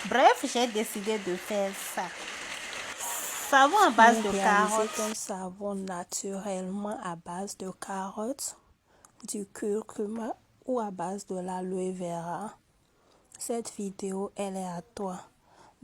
Bref, j'ai décidé de faire ça. Savon à base de carottes. Un savon naturellement à base de carottes, du curcuma ou à base de l'aloe vera. Cette vidéo, elle est à toi.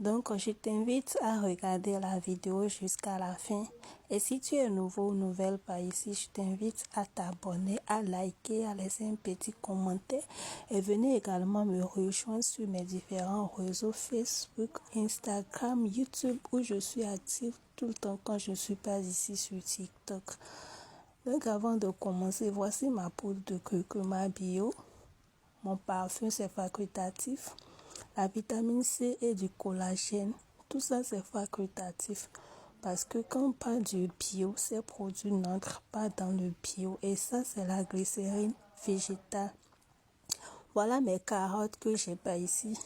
Donc, je t'invite à regarder la vidéo jusqu'à la fin. Et si tu es nouveau ou nouvelle par ici, je t'invite à t'abonner, à liker, à laisser un petit commentaire. Et venez également me rejoindre sur mes différents réseaux Facebook, Instagram, YouTube, où je suis active tout le temps quand je ne suis pas ici sur TikTok. Donc, avant de commencer, voici ma poudre de curcuma bio. Mon parfum, c'est facultatif. La vitamine C et du collagène, tout ça, c'est facultatif. Parce que quand on parle du bio, ces produits n'entrent pas dans le bio. Et ça, c'est la glycérine végétale. Voilà mes carottes que j'ai pas ici.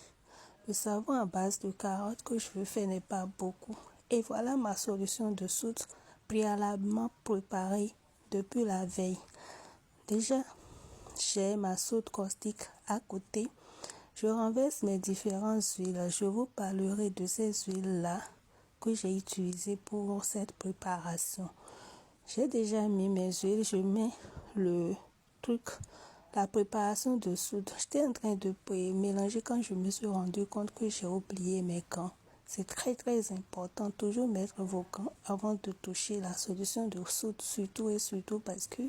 Le savon à base de carottes que je veux faire n'est pas beaucoup. Et voilà ma solution de soude préalablement préparée depuis la veille. Déjà, j'ai ma soude caustique à côté. Je renverse mes différentes huiles. Je vous parlerai de ces huiles-là que j'ai utilisées pour cette préparation. J'ai déjà mis mes huiles. Je mets le truc, la préparation de soude. J'étais en train de mélanger quand je me suis rendu compte que j'ai oublié mes gants. C'est très très important. Toujours mettre vos gants avant de toucher la solution de soude. Surtout parce que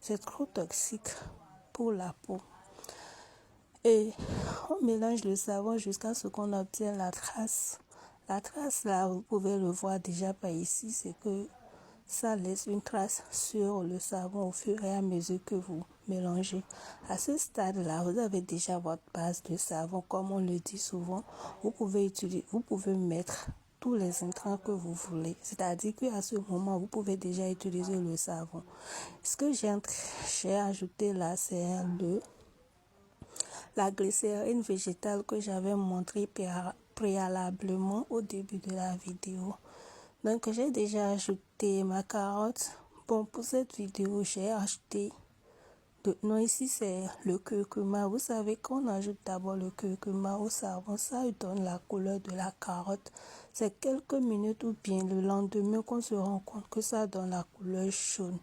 c'est trop toxique pour la peau. Et on mélange le savon jusqu'à ce qu'on obtienne la trace. La trace, là, vous pouvez le voir déjà par ici, c'est que ça laisse une trace sur le savon au fur et à mesure que vous mélangez. À ce stade-là, vous avez déjà votre base de savon. Comme on le dit souvent, vous pouvez mettre tous les intrants que vous voulez. C'est-à-dire qu'à ce moment, vous pouvez déjà utiliser le savon. Ce que j'ai ajouté là, c'est la glycérine végétale que j'avais montré préalablement au début de la vidéo. Donc, j'ai déjà ajouté ma carotte. Bon, pour cette vidéo, j'ai acheté... Non, ici, c'est le curcuma. Vous savez qu'on ajoute d'abord le curcuma au savon. Ça lui donne la couleur de la carotte. C'est quelques minutes ou bien le lendemain qu'on se rend compte que ça donne la couleur jaune.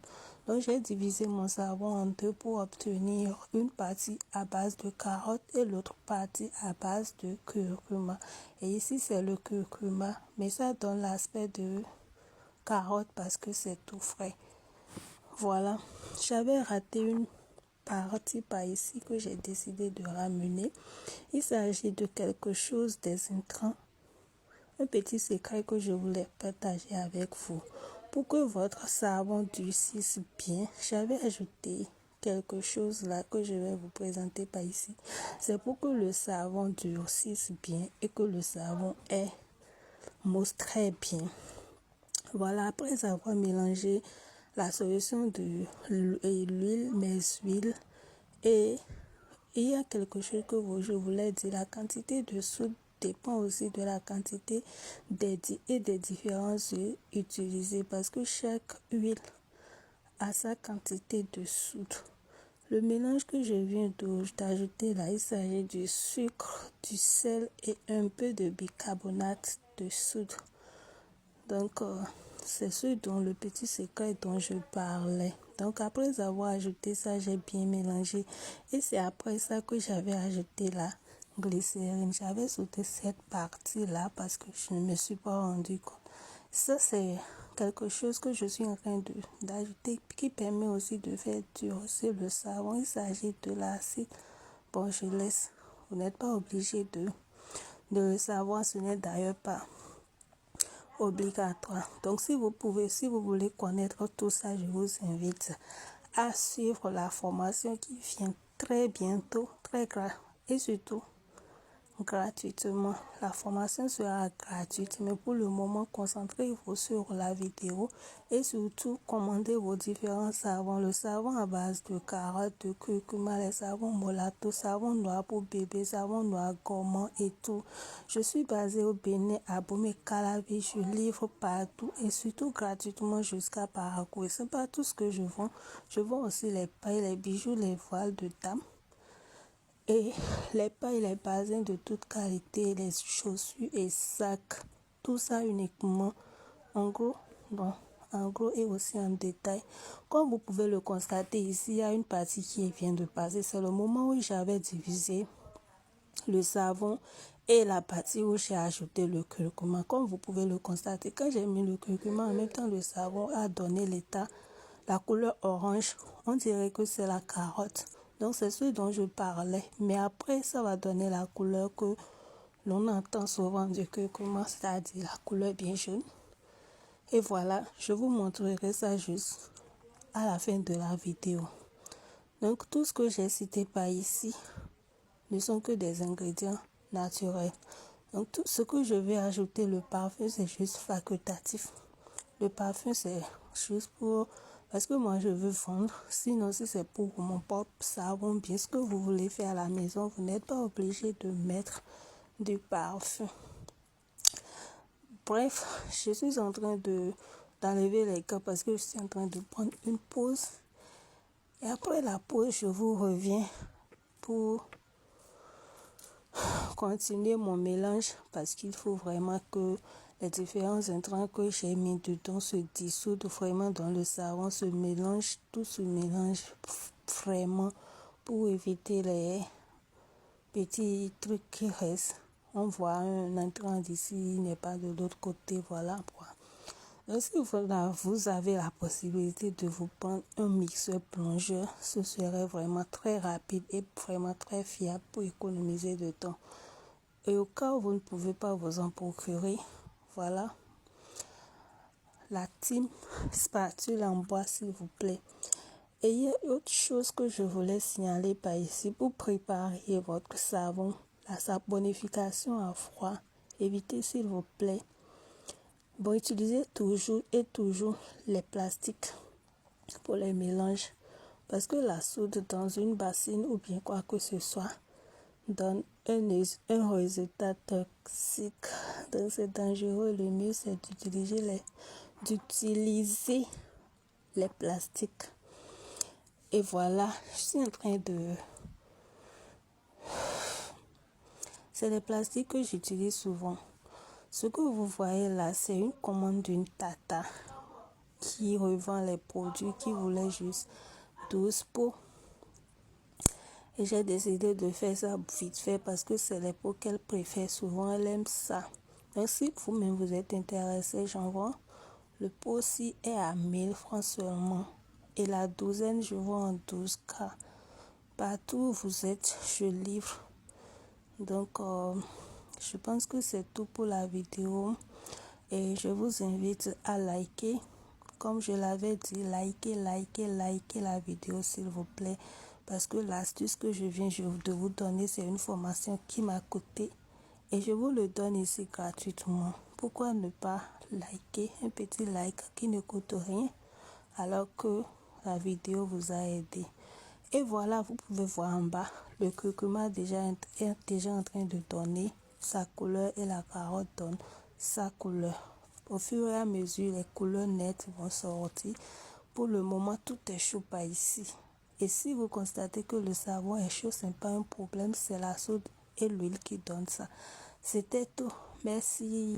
Donc, j'ai divisé mon savon en deux pour obtenir une partie à base de carotte et l'autre partie à base de curcuma. Et ici, c'est le curcuma, mais ça donne l'aspect de carotte parce que c'est tout frais. Voilà, j'avais raté une partie par ici que j'ai décidé de ramener. Il s'agit de quelque chose des intrants. Un petit secret que je voulais partager avec vous. Pour que votre savon durcisse bien, j'avais ajouté quelque chose là que je vais vous présenter par ici. C'est pour que le savon durcisse bien et que le savon mousse très bien. Voilà, après avoir mélangé la solution de l'huile, mes huiles, et il y a quelque chose que je voulais dire, la quantité de soude dépend aussi de la quantité et des différentes huiles utilisées parce que chaque huile a sa quantité de soude. Le mélange que je viens d'ajouter là, il s'agit du sucre, du sel et un peu de bicarbonate de soude. Donc, c'est ce dont le petit secret dont je parlais. Donc, après avoir ajouté ça, j'ai bien mélangé. Et c'est après ça que j'avais ajouté la glycérine. J'avais sauté cette partie-là parce que je ne me suis pas rendu compte. Ça, c'est quelque chose que je suis en train d'ajouter qui permet aussi de faire durcir le savon. Il s'agit de l'acide. Bon, je laisse. Vous n'êtes pas obligé de le savoir. Ce n'est d'ailleurs pas obligatoire. Donc, si vous voulez connaître tout ça, je vous invite à suivre la formation qui vient très bientôt, et surtout gratuitement. La formation sera gratuite, mais pour le moment, concentrez-vous sur la vidéo et surtout commandez vos différents savons. Le savon à base de carottes, de curcuma, les savons molato, savon noir pour bébé, savon noir gourmand et tout. Je suis basée au Bénin, à Bomé-Calavi. Je livre partout et surtout gratuitement jusqu'à Paraguay. Ce n'est pas tout ce que je vends. Je vends aussi les pailles, les bijoux, les voiles de dames. Et les pailles, les bazins de toute qualité, les chaussures et sacs, tout ça uniquement en gros, non, en gros et aussi en détail. Comme vous pouvez le constater ici, il y a une partie qui vient de passer. C'est le moment où j'avais divisé le savon et la partie où j'ai ajouté le curcuma. Comme vous pouvez le constater, quand j'ai mis le curcuma, en même temps le savon a donné l'état, la couleur orange. On dirait que c'est la carotte. Donc c'est ce dont je parlais. Mais après, ça va donner la couleur que l'on entend souvent du curcuma, c'est-à-dire la couleur bien jaune. Et voilà, je vous montrerai ça juste à la fin de la vidéo. Donc tout ce que j'ai cité par ici ne sont que des ingrédients naturels. Donc tout ce que je vais ajouter, le parfum, c'est juste facultatif. Le parfum, c'est juste pour... Parce que moi, je veux vendre. Sinon, si c'est pour mon propre savon, bien ce que vous voulez faire à la maison, vous n'êtes pas obligé de mettre du parfum. Bref, je suis en train d'enlever les gants parce que je suis en train de prendre une pause. Et après la pause, je vous reviens pour continuer mon mélange parce qu'il faut vraiment que les différents intrants que j'ai mis dedans se dissoudent vraiment dans le savon, se mélange, tout se mélange vraiment pour éviter les petits trucs qui restent. On voit un entrant d'ici, il n'est pas de l'autre côté, voilà. Donc, si vous avez la possibilité de vous prendre un mixeur plongeur, ce serait vraiment très rapide et vraiment très fiable pour économiser de temps. Et au cas où vous ne pouvez pas vous en procurer, voilà, la team spatule en bois s'il vous plaît. Et il y a autre chose que je voulais signaler par ici pour préparer votre savon, la saponification à froid. Évitez s'il vous plaît. Bon, utilisez toujours les plastiques pour les mélanges parce que la soude dans une bassine ou bien quoi que ce soit donne un résultat toxique. Donc c'est dangereux. Le mieux c'est d'utiliser les plastiques. Et voilà, je suis en train de... C'est les plastiques que j'utilise souvent. Ce que vous voyez là, c'est une commande d'une tata qui revend les produits, qui voulait juste 12 pots. Et j'ai décidé de faire ça vite fait parce que c'est les pots qu'elle préfère souvent. Elle aime ça. Donc si vous-même vous êtes intéressé, j'envoie. Le pot aussi est à 1000 francs seulement. Et la douzaine, je vends en 12K. Partout où vous êtes, je livre. Donc, je pense que c'est tout pour la vidéo. Et je vous invite à liker. Comme je l'avais dit, likez la vidéo s'il vous plaît. Parce que l'astuce que je viens de vous donner, c'est une formation qui m'a coûté. Et je vous le donne ici gratuitement. Pourquoi ne pas liker? Un petit like qui ne coûte rien alors que la vidéo vous a aidé. Et voilà, vous pouvez voir en bas, le curcuma est déjà en train de donner sa couleur et la carotte donne sa couleur. Au fur et à mesure, les couleurs nettes vont sortir. Pour le moment, tout est chaud par ici. Et si vous constatez que le savon est chaud, ce n'est pas un problème, c'est la soude et l'huile qui donnent ça. C'était tout. Merci.